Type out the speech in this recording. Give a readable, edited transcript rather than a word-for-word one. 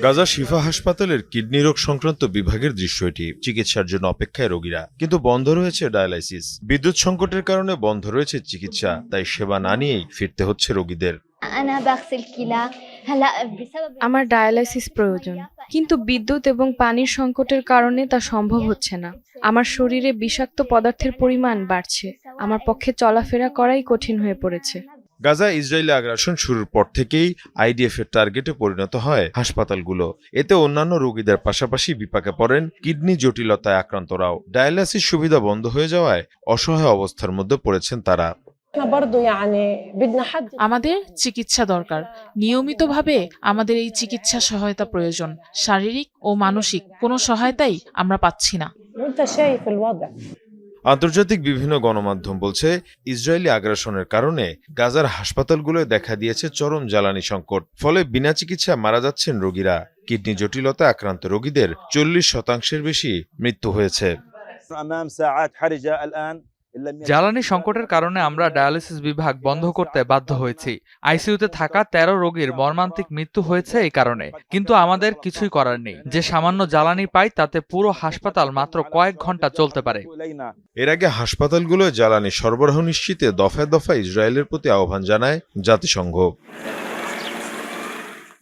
গাজা শিফা হাসপাতালের কিডনি রোগ সংক্রান্ত বিভাগের দৃশ্য এটি। চিকিৎসার জন্য অপেক্ষায় রোগীরা, কিন্তু বন্ধ রয়েছে ডায়ালাইসিস। বিদ্যুৎ সংকটের কারণে বন্ধ রয়েছে চিকিৎসা, তাই সেবা না নিয়েই ফিরতে হচ্ছে রোগীদের। আমার ডায়ালাইসিস প্রয়োজন, কিন্তু বিদ্যুৎ এবং পানির সংকটের কারণে তা সম্ভব হচ্ছে না। আমার শরীরে বিষাক্ত পদার্থের পরিমাণ বাড়ছে, আমার পক্ষে চলাফেরা করাই কঠিন হয়ে পড়েছে। গাজা ইসরায়েলি আগ্রাসন শুরুর পর থেকেই আইডিএফ এর টার্গেটে পরিণত হয় হাসপাতালগুলো। এতে অন্যান্য রোগীদের পাশাপাশি বিপাকে পড়েন কিডনি জটিলতায় আক্রান্তরাও। ডায়ালাইসিস সুবিধা বন্ধ হয়ে যাওয়ায় অসহায় অবস্থার মধ্যে পড়েছেন তারা। আমাদের চিকিৎসা দরকার, নিয়মিতভাবে আমাদের এই চিকিৎসা সহায়তা প্রয়োজন। শারীরিক ও মানসিক কোনো সহায়তাই আমরা পাচ্ছি না। আন্তর্জাতিক বিভিন্ন গণমাধ্যম বলছে, ইসরায়েলি আগ্রাসনের কারণে গাজার হাসপাতালগুলোয় দেখা দিয়েছে চরম জ্বালানি সংকট। ফলে বিনা চিকিৎসায় মারা যাচ্ছেন রোগীরা। কিডনি জটিলতায় আক্রান্ত রোগীদের 40% বেশি মৃত্যু হয়েছে। জ্বালানি সংকটের কারণে আমরা ডায়ালিসিস বিভাগ বন্ধ করতে বাধ্য হয়েছি। আইসিইউতে থাকা 13 রোগীর মর্মান্তিক মৃত্যু হয়েছে এই কারণে, কিন্তু আমাদের কিছুই করার নেই। যে সামান্য জ্বালানি পাই তাতে পুরো হাসপাতাল মাত্র কয়েক ঘন্টা চলতে পারে। এর আগে হাসপাতালগুলোয় জ্বালানি সরবরাহ নিশ্চিতে দফায় দফায় ইসরায়েলের প্রতি আহ্বান জানায় জাতিসংঘ।